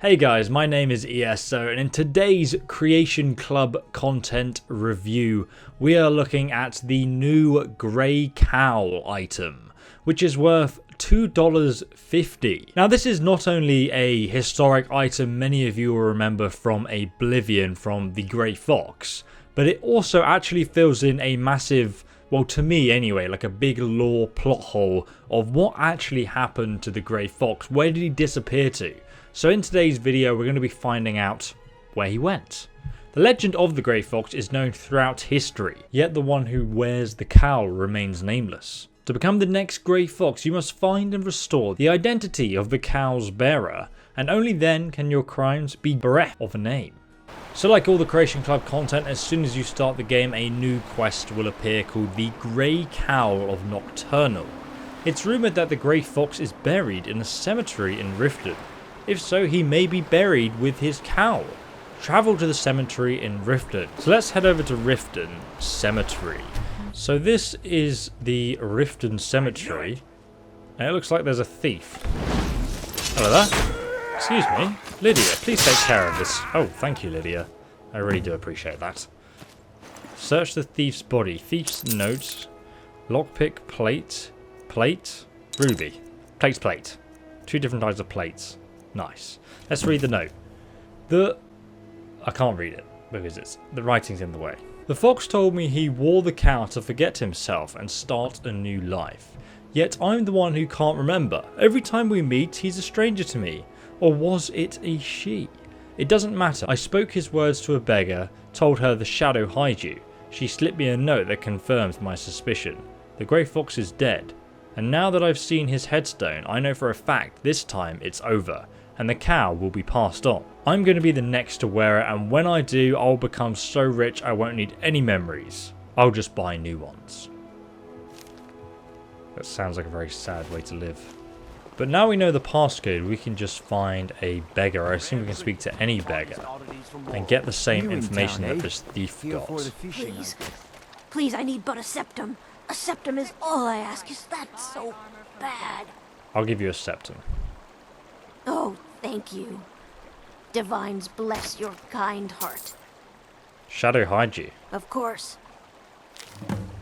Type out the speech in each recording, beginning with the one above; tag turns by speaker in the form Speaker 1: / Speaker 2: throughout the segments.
Speaker 1: Hey guys, my name is ESO, and in today's Creation Club content review, we are looking at the new Grey Cowl item, which is worth $2.50. Now this is not only a historic item many of you will remember from Oblivion from the Grey Fox, but it also actually fills in a massive, well to me anyway, like a big lore plot hole of what actually happened to the Grey Fox. Where did he disappear to? So in today's video we're going to be finding out where he went. The legend of the Grey Fox is known throughout history, yet the one who wears the cowl remains nameless. To become the next Grey Fox, you must find and restore the identity of the cowl's bearer, and only then can your crimes be bereft of a name. So like all the Creation Club content, as soon as you start the game a new quest will appear called the Grey Cowl of Nocturnal. It's rumoured that the Grey Fox is buried in a cemetery in Riften. If so, he may be buried with his cowl. Travel to the cemetery in Riften. So let's head over to Riften Cemetery. So this is the Riften Cemetery, and it looks like there's a thief. Hello there. Excuse me. Lydia, please take care of this. Oh, thank you, Lydia. I really do appreciate that. Search the thief's body. Thief's notes. Lockpick, plate, ruby. Plate's plate. Two different types of plates. Nice. Let's read the note. I can't read it because the writing's in the way. The fox told me he wore the cowl to forget himself and start a new life. Yet I'm the one who can't remember. Every time we meet, he's a stranger to me. Or was it a she? It doesn't matter. I spoke his words to a beggar, told her the shadow hides you. She slipped me a note that confirms my suspicion. The Grey Fox is dead. And now that I've seen his headstone, I know for a fact this time it's over, and the cowl will be passed on. I'm going to be the next to wear it, and when I do, I'll become so rich I won't need any memories. I'll just buy new ones. That sounds like a very sad way to live. But now we know the passcode, we can just find a beggar. I assume we can speak to any beggar and get the same information that this thief got.
Speaker 2: Please, I need but a septum. A septum is all I ask. Is that so bad?
Speaker 1: I'll give you a septum.
Speaker 2: Oh, thank you. Divines bless your kind heart.
Speaker 1: Shadow hide you.
Speaker 2: Of course.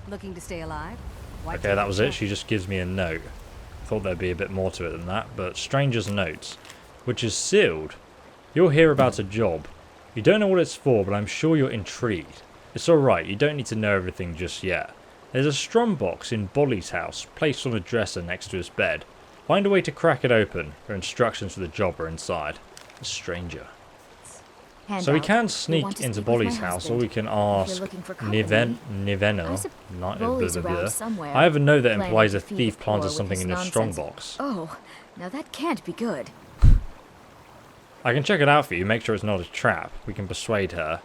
Speaker 3: Looking to stay alive?
Speaker 1: Okay, that was it. She just gives me a note. Thought there'd be a bit more to it than that, but stranger's notes, which is sealed. You'll hear about a job. You don't know what it's for, but I'm sure you're intrigued. It's alright, you don't need to know everything just yet. There's a strum box in Bolly's house, placed on a dresser next to his bed. Find a way to crack it open. There are instructions for the job are inside. A stranger. So we can sneak into Bolly's house, or we can ask Niveno. I have a note that implies a thief planted something in your strongbox.
Speaker 3: Oh, now that can't be good.
Speaker 1: I can check it out for you, make sure it's not a trap. We can persuade her.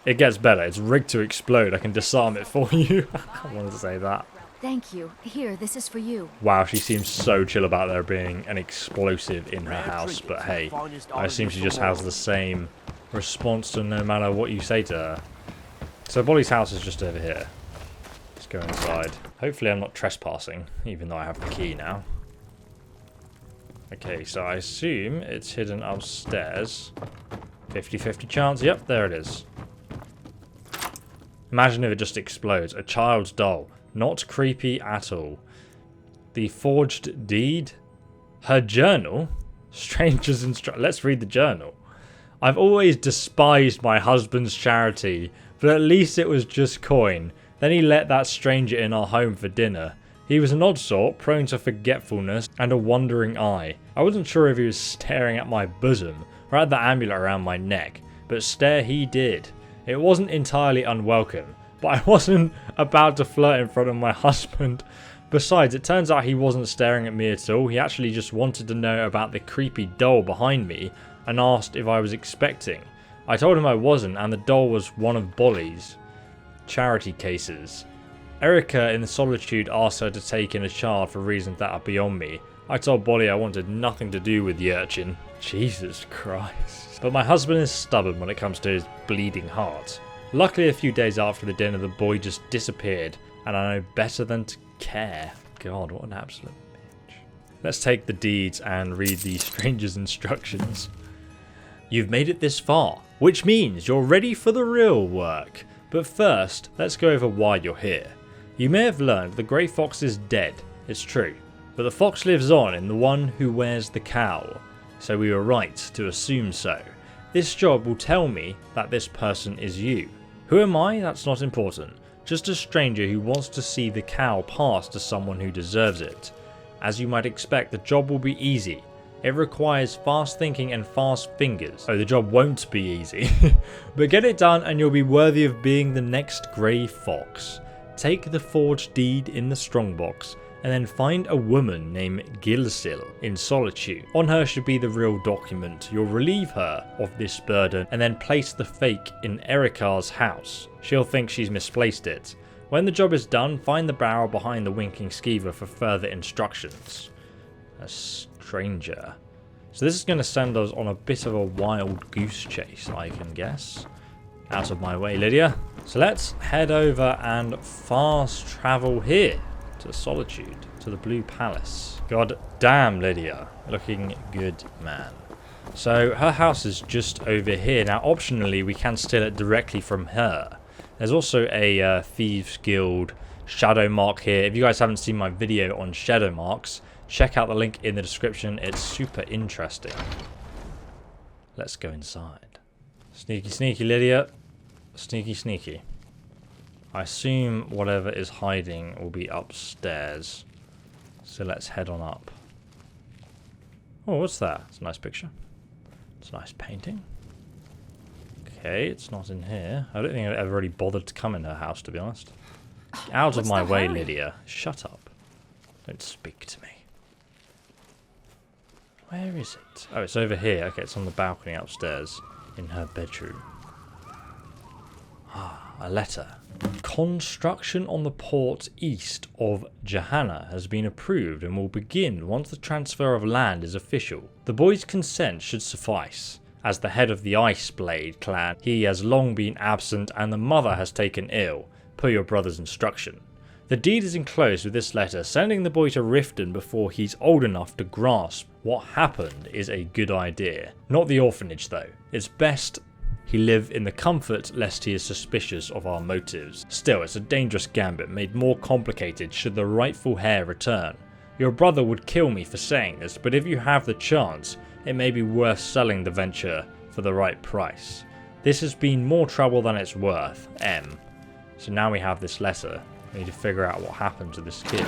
Speaker 1: It gets better, it's rigged to explode. I can disarm it for you. I wanted to say that.
Speaker 3: Thank you. Here, this is for you.
Speaker 1: Wow, she seems so chill about there being an explosive in her house, but hey, I assume she just has the same response to no matter what you say to her. So Bolly's house is just over here. Let's go inside. Hopefully I'm not trespassing, even though I have the key now. Okay, so I assume it's hidden upstairs. 50-50 chance. Yep, there it is. Imagine if it just explodes. A child's doll. Not creepy at all. The forged deed? Her journal? Stranger's let's read the journal. I've always despised my husband's charity, but at least it was just coin. Then he let that stranger in our home for dinner. He was an odd sort, prone to forgetfulness and a wandering eye. I wasn't sure if he was staring at my bosom or at the amulet around my neck, but stare he did. It wasn't entirely unwelcome, but I wasn't about to flirt in front of my husband. Besides, it turns out he wasn't staring at me at all. He actually just wanted to know about the creepy doll behind me and asked if I was expecting. I told him I wasn't, and the doll was one of Bolly's charity cases. Erica in the solitude asked her to take in a child for reasons that are beyond me. I told Bolly I wanted nothing to do with the urchin. Jesus Christ. But my husband is stubborn when it comes to his bleeding heart. Luckily, a few days after the dinner, the boy just disappeared, and I know better than to care. God, what an absolute bitch. Let's take the deeds and read the stranger's instructions. You've made it this far, which means you're ready for the real work. But first, let's go over why you're here. You may have learned the grey fox is dead, it's true, but the fox lives on in the one who wears the cowl, so we were right to assume so. This job will tell me that this person is you. Who am I? That's not important. Just a stranger who wants to see the cowl pass to someone who deserves it. As you might expect, the job will be easy. It requires fast thinking and fast fingers. Oh, the job won't be easy. But get it done and you'll be worthy of being the next grey fox. Take the forged deed in the strongbox and then find a woman named Gilsil in Solitude. On her should be the real document. You'll relieve her of this burden and then place the fake in Erika's house. She'll think she's misplaced it. When the job is done, find the barrel behind the winking skeever for further instructions. A stranger. So this is going to send us on a bit of a wild goose chase, I can guess. Out of my way, Lydia. So let's head over and fast travel here to Solitude, to the Blue Palace. God damn, Lydia. Looking good, man. So her house is just over here. Now, optionally, we can steal it directly from her. There's also a Thieves Guild shadow mark here. If you guys haven't seen my video on shadow marks, check out the link in the description. It's super interesting. Let's go inside. Sneaky, sneaky, Lydia. Sneaky, sneaky. I assume whatever is hiding will be upstairs. So let's head on up. Oh, what's that? It's a nice picture. It's a nice painting. Okay, it's not in here. I don't think I've ever really bothered to come in her house, to be honest. Get out of my way, Lydia. Shut up. Don't speak to me. Where is it? Oh, it's over here. Okay, it's on the balcony upstairs in her bedroom. Ah, a letter. Construction on the port east of Johanna has been approved and will begin once the transfer of land is official. The boy's consent should suffice. As the head of the Iceblade clan, he has long been absent and the mother has taken ill, per your brother's instruction. The deed is enclosed with this letter. Sending the boy to Riften before he's old enough to grasp what happened is a good idea. Not the orphanage though. It's best he live in the comfort lest he is suspicious of our motives. Still, it's a dangerous gambit made more complicated should the rightful heir return. Your brother would kill me for saying this, but if you have the chance, it may be worth selling the venture for the right price. This has been more trouble than it's worth, M. So now we have this letter. We need to figure out what happened to this kid.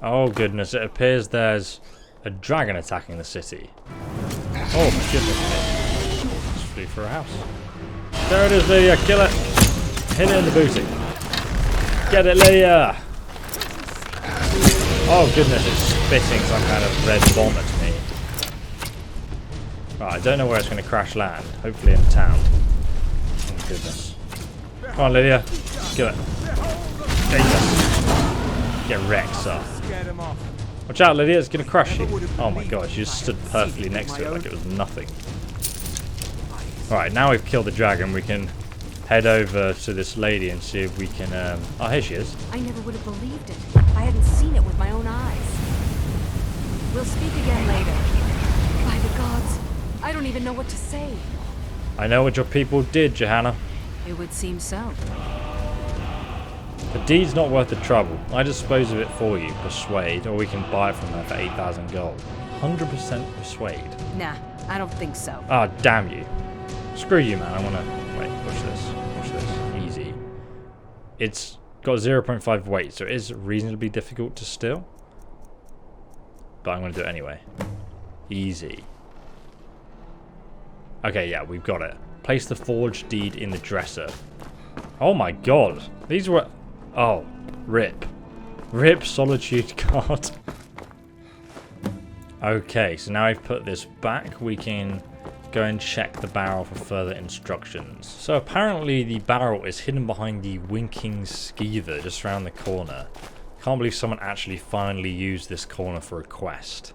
Speaker 1: Oh goodness, it appears there's a dragon attacking the city. Oh my goodness me. Let's flee for a house. There it is, Lydia, kill it! Hit it in the booty. Get it, Lydia! Oh goodness, it's spitting some kind of red bomb at me. Right, I don't know where it's going to crash land. Hopefully in town. Oh goodness. Come on, Lydia. Kill it. Jesus. Get wrecked, sir. Watch out, Lydia. It's going to crush you. Oh my god, she just stood perfectly next to it like it was nothing. Alright, now we've killed the dragon, we can head over to this lady and see if we can... Oh, here she is.
Speaker 3: I never would have believed it. I hadn't seen it with my own eyes. We'll speak again later. By the gods, I don't even know what to say.
Speaker 1: I know what your people did, Johanna.
Speaker 3: It would seem so.
Speaker 1: The deed's not worth the trouble. I dispose of it for you, persuade, or we can buy it from her for 8,000 gold. 100% persuade.
Speaker 3: Nah, I don't think so.
Speaker 1: Ah, damn you. Screw you, man. I want to... Wait, push this. Push this. Easy. It's got 0.5 weight, so it is reasonably difficult to steal. But I'm going to do it anyway. Easy. Okay, yeah, we've got it. Place the forged deed in the dresser. Oh my god. These were... Oh, rip. Rip Solitude card. Okay, so now I've put this back, we can go and check the barrel for further instructions. So apparently the barrel is hidden behind the winking skeever just around the corner. Can't believe someone actually finally used this corner for a quest.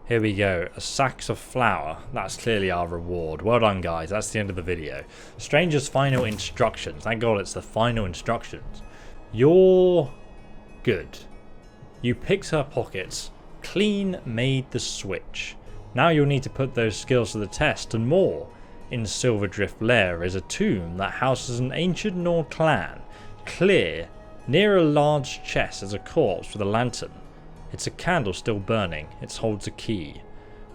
Speaker 1: Here we go, a sack of flour. That's clearly our reward. Well done, guys. That's the end of the video. Stranger's final instructions. Thank God it's the final instructions. You're good. You picked her pockets. Clean made the switch. Now you'll need to put those skills to the test and more. In Silverdrift Lair is a tomb that houses an ancient Nord clan. Clear, near a large chest is a corpse with a lantern. It's a candle still burning. It holds a key.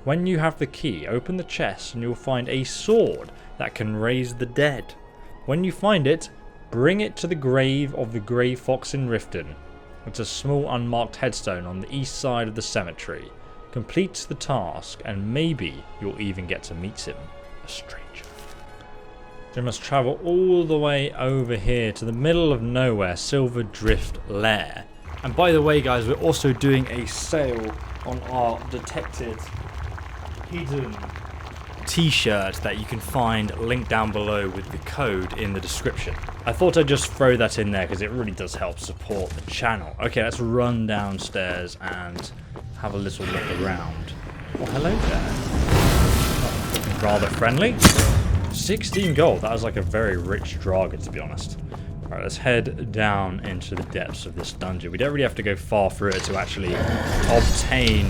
Speaker 1: When you have the key, open the chest and you'll find a sword that can raise the dead. When you find it, bring it to the grave of the Grey Fox in Riften. It's a small unmarked headstone on the east side of the cemetery. Complete the task and maybe you'll even get to meet him, a stranger. So you must travel all the way over here to the middle of nowhere, Silverdrift Lair. And by the way guys, we're also doing a sale on our detected hidden t-shirt that you can find linked down below with the code in the description. I thought I'd just throw that in there because it really does help support the channel. Okay, let's run downstairs and have a little look around. Oh, hello there. Rather friendly. 16 gold. That was like a very rich Draga, to be honest. Alright, let's head down into the depths of this dungeon. We don't really have to go far through it to actually obtain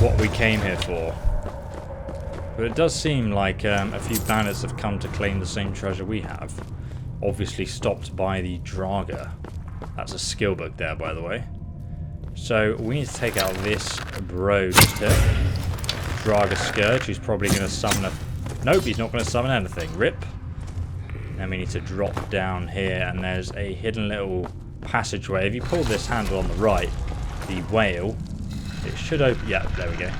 Speaker 1: what we came here for. But it does seem like a few bandits have come to claim the same treasure we have. Obviously stopped by the Draga. That's a skill book there, by the way. So we need to take out this bro just here. Draga Scourge, who's probably going to summon a... Nope, he's not going to summon anything. Rip. Then we need to drop down here, and there's a hidden little passageway. If you pull this handle on the right, the whale, it should open... Yeah, there we go.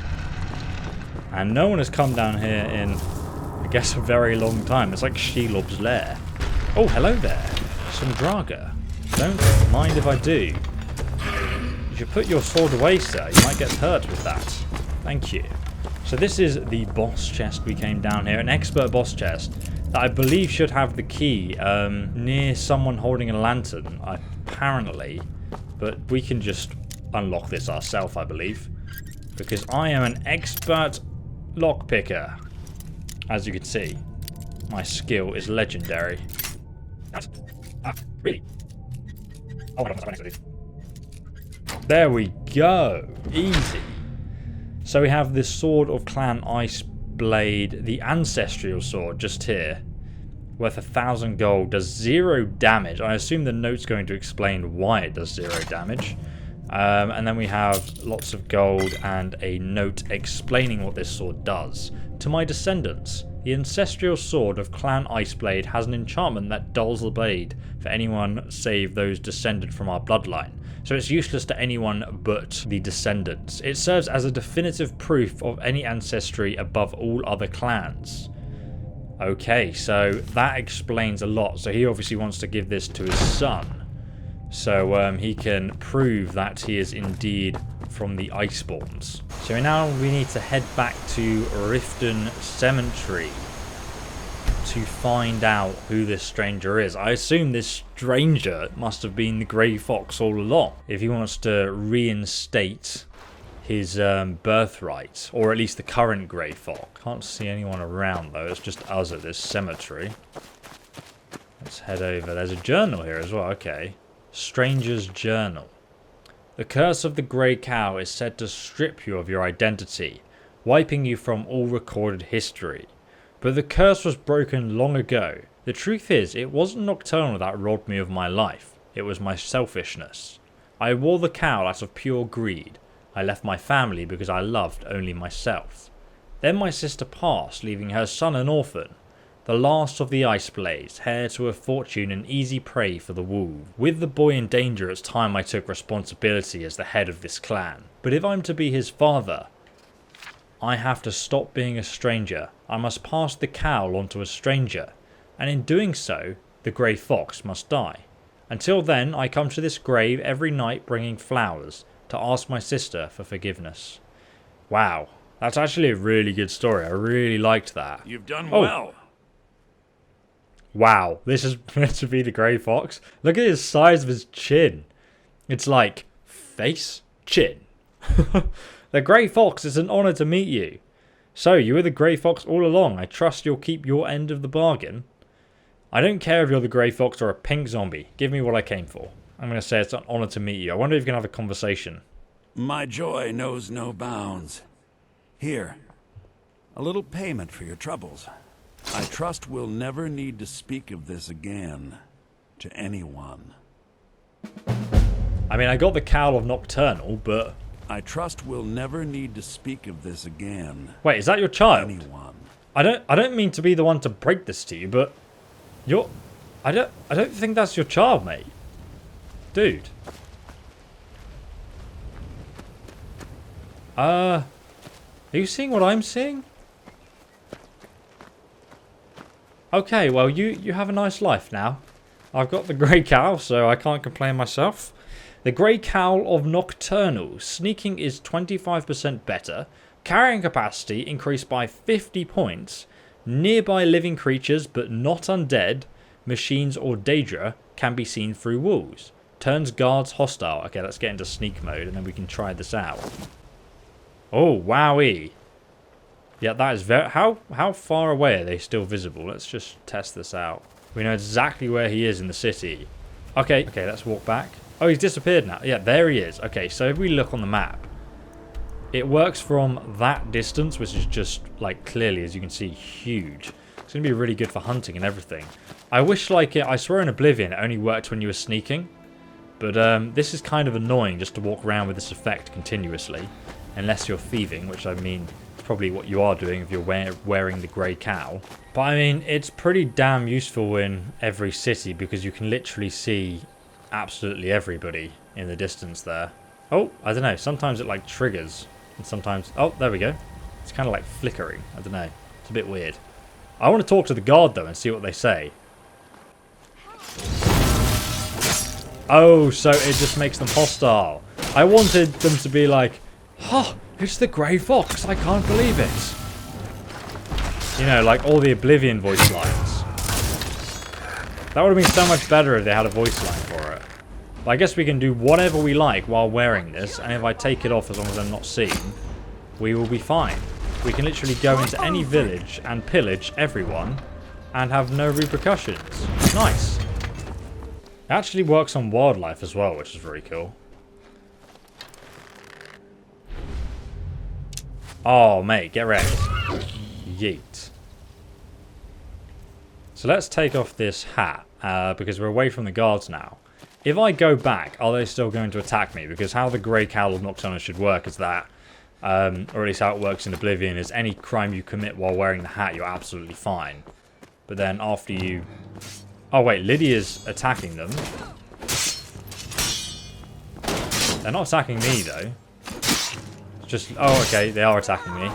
Speaker 1: And no one has come down here in, I guess, a very long time. It's like Shelob's lair. Oh, hello there. Some Draga. Don't mind if I do. You should put your sword away, sir. You might get hurt with that. Thank you. So this is the boss chest we came down here. An expert boss chest that I believe should have the key near someone holding a lantern, apparently. But we can just unlock this ourselves, I believe. Because I am an expert lockpicker. As you can see, my skill is legendary. Really? There we go. Easy. So we have this Sword of Clan Ice Blade, the Ancestral Sword, just here. Worth 1,000 gold, does 0 damage. I assume the note's going to explain why it does 0 damage. And then we have lots of gold and a note explaining what this sword does. To my descendants, the Ancestral Sword of Clan Iceblade has an enchantment that dulls the blade for anyone save those descended from our bloodline. So it's useless to anyone but the descendants. It serves as a definitive proof of any ancestry above all other clans. Okay, so that explains a lot. So he obviously wants to give this to his son. So he can prove that he is indeed from the Iceborns. So now we need to head back to Riften Cemetery to find out who this stranger is. I assume this stranger must have been the Grey Fox all along, if he wants to reinstate his birthright, or at least the current Grey Fox. Can't see anyone around though, it's just us at this cemetery. Let's head over. There's a journal here as well, okay. Stranger's Journal. The curse of the Grey Cow is said to strip you of your identity, wiping you from all recorded history. But the curse was broken long ago. The truth is, it wasn't Nocturnal that robbed me of my life. It was my selfishness. I wore the cowl out of pure greed. I left my family because I loved only myself. Then my sister passed, leaving her son an orphan. The last of the Iceblades, heir to a fortune and easy prey for the wolves. With the boy in danger, it's time I took responsibility as the head of this clan. But if I'm to be his father, I have to stop being a stranger. I must pass the cowl on to a stranger. And in doing so, the Grey Fox must die. Until then, I come to this grave every night bringing flowers to ask my sister for forgiveness. Wow, that's actually a really good story. I really liked that.
Speaker 4: You've done well.
Speaker 1: Wow, this is meant to be the Grey Fox. Look at his size of his chin. It's like face, chin. The Grey Fox, it's an honour to meet you. So, you were the Grey Fox all along. I trust you'll keep your end of the bargain. I don't care if you're the Grey Fox or a pink zombie. Give me what I came for. I'm going to say it's an honour to meet you. I wonder if you can have a conversation.
Speaker 4: My joy knows no bounds. Here. A little payment for your troubles. I trust we'll never need to speak of this again to anyone.
Speaker 1: I mean, I got the Cowl of Nocturnal, but...
Speaker 4: I trust we'll never need to speak of this again.
Speaker 1: Wait, is that your child?
Speaker 4: Anyone.
Speaker 1: I don't mean to be the one to break this to you, but you're... I don't think that's your child, mate. Dude. Are you seeing what I'm seeing? Okay, well, you have a nice life now. I've got the Grey Cowl, so I can't complain myself. The Grey Cowl of Nocturnal. Sneaking is 25% better. Carrying capacity increased by 50 points. Nearby living creatures, but not undead, machines or Daedra, can be seen through walls. Turns guards hostile. Okay, let's get into sneak mode, and then we can try this out. Oh, wowee. Yeah, that is very... How far away are they still visible? Let's just test this out. We know exactly where he is in the city. Okay, let's walk back. Oh, he's disappeared now. Yeah, there he is. Okay, so if we look on the map, it works from that distance, which is just, like, clearly, as you can see, huge. It's going to be really good for hunting and everything. I wish, like, I swear in Oblivion it only worked when you were sneaking. But this is kind of annoying just to walk around with this effect continuously. Unless you're thieving, which I mean... probably what you are doing if you're wearing the Grey Cowl. But I mean, it's pretty damn useful in every city because you can literally see absolutely everybody in the distance there. Oh, I don't know. Sometimes it like triggers and sometimes... Oh, there we go. It's kind of like flickering. I don't know. It's a bit weird. I want to talk to the guard though and see what they say. Oh, so it just makes them hostile. I wanted them to be like, "Huh, it's the Grey Fox, I can't believe it." You know, like all the Oblivion voice lines. That would have been so much better if they had a voice line for it. But I guess we can do whatever we like while wearing this, and if I take it off as long as I'm not seen, we will be fine. We can literally go into any village and pillage everyone and have no repercussions. Nice. It actually works on wildlife as well, which is very cool. Oh, mate, get ready. Yeet. So let's take off this hat, because we're away from the guards now. If I go back, are they still going to attack me? Because how the Grey Cowl of Nocturnal should work is that, or at least how it works in Oblivion, is any crime you commit while wearing the hat, you're absolutely fine. But then after you... Oh wait, Lydia's attacking them. They're not attacking me though. Just, oh, okay, they are attacking me.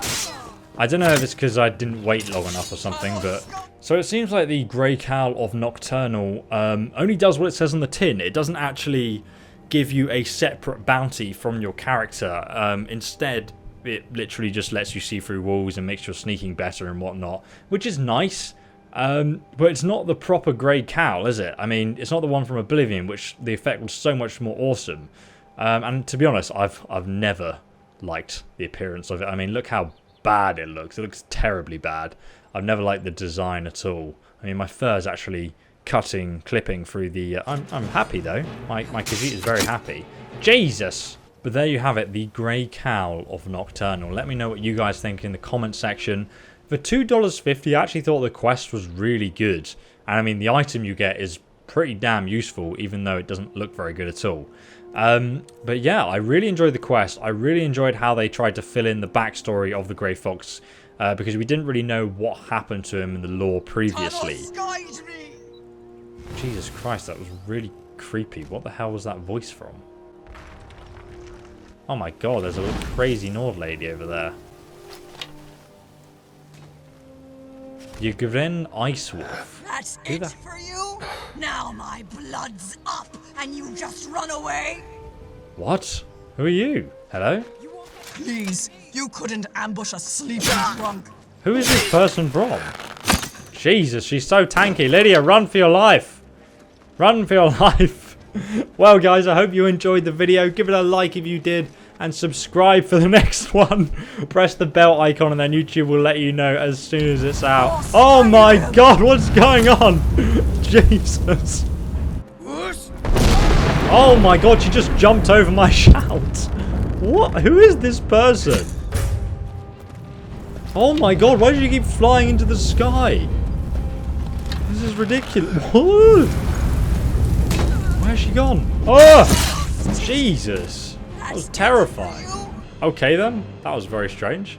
Speaker 1: I don't know if it's because I didn't wait long enough or something, but... So it seems like the Grey Cowl of Nocturnal only does what it says on the tin. It doesn't actually give you a separate bounty from your character. Instead, it literally just lets you see through walls and makes your sneaking better and whatnot, which is nice. But it's not the proper Grey Cowl, is it? I mean, it's not the one from Oblivion, which the effect was so much more awesome. And to be honest, I've never liked the appearance of it. I mean, look how bad it looks. It looks terribly bad. I've never liked the design at all. I mean, my fur is actually clipping through the... I'm happy, though. My Khajiit is very happy. Jesus! But there you have it, the Grey Cowl of Nocturnal. Let me know what you guys think in the comment section. For $2.50, I actually thought the quest was really good. And I mean, the item you get is pretty damn useful, even though it doesn't look very good at all. But yeah, I really enjoyed the quest. I really enjoyed how they tried to fill in the backstory of the Grey Fox, because we didn't really know what happened to him in the lore previously. Jesus Christ, that was really creepy. What the hell was that voice from? Oh my god, there's a crazy Nord lady over there. Yugren Ice Wolf.
Speaker 5: That's it for you? Now my blood's up and you just run away?
Speaker 1: What? Who are you? Hello?
Speaker 5: Please, you couldn't ambush a sleeping drunk.
Speaker 1: Who is this person from? Jesus, she's so tanky. Lydia, run for your life. Run for your life. Well, guys, I hope you enjoyed the video. Give it a like if you did. And subscribe for the next one. Press the bell icon and then YouTube will let you know as soon as it's out. Oh my god, what's going on? Jesus. Oh my god, she just jumped over my shout. What? Who is this person? Oh my god, why did you keep flying into the sky? This is ridiculous. What? Where's she gone? Oh! Jesus! That was terrifying. Okay then, that was very strange.